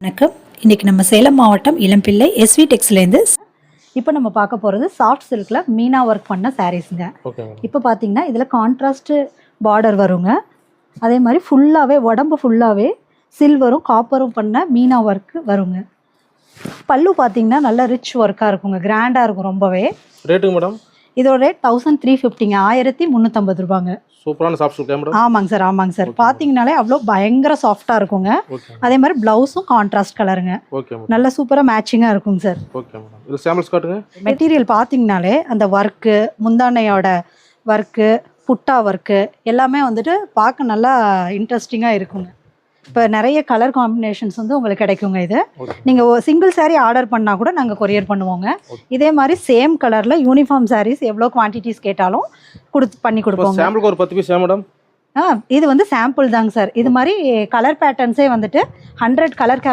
வணக்கம். இன்றைக்கி நம்ம சேலம் மாவட்டம் இளம்பிள்ளை எஸ்வி டெக்ஸ்லேருந்து இப்போ நம்ம பார்க்க போகிறது சாஃப்ட் சில்கில் மீனா ஒர்க் பண்ண சாரீஸுங்க. இப்போ பார்த்தீங்கன்னா இதில் கான்ட்ராஸ்ட்டு பார்டர் வருங்க. அதே மாதிரி ஃபுல்லாகவே உடம்பு ஃபுல்லாகவே சில்வரும் காப்பரும் பண்ண மீனா ஒர்க்கு வருங்க. பல்லு பார்த்தீங்கன்னா நல்ல ரிச் ஒர்க்காக இருக்குங்க, கிராண்டாக இருக்கும் ரொம்பவே. ரேட்டுங்க மேடம்? இதோட ரேட் 1350ங்க, 1350 ரூபாங்க. சூப்பரான சாஃப்ட் சில்க் மேடம். ஆமாங்க சார். பார்த்தீங்கனாலே அவ்வளோ பயங்கர சாஃப்டாக இருக்குங்க. அதே மாதிரி ப்ளவுஸும் கான்ட்ராஸ்ட் கலருங்க. நல்ல சூப்பராக மேட்சிங்காக இருக்குங்க சார். Okay madam. இது சாம்பிள்ஸ் காட்டுங்க. மெட்டீரியல் பார்த்தீங்கனாலே அந்த ஒர்க்கு, முந்தானையோட ஒர்க்கு, புட்டா ஒர்க்கு எல்லாமே வந்துட்டு பார்க்க நல்லா இன்ட்ரெஸ்டிங்காக இருக்குங்க. இப்போ நிறைய கலர் காம்பினேஷன்ஸ் வந்து உங்களுக்கு கிடைக்குங்க. இது நீங்கள் சிங்கிள் சாரீ ஆர்டர் பண்ணால் கூட நாங்கள் கொரியர் பண்ணுவோங்க. இதே மாதிரி சேம் கலரில் யூனிஃபார்ம் சாரீஸ் எவ்வளோ குவான்டிட்டிஸ் கேட்டாலும் பண்ணி கொடுப்போம். சாம்பிளுக்கு ஒரு 10 பீஸ் மேடம். இது வந்து சாம்பிள் தாங்க சார். இது மாதிரி கலர் பேட்டர்ன்ஸே வந்துட்டு 100 கலர்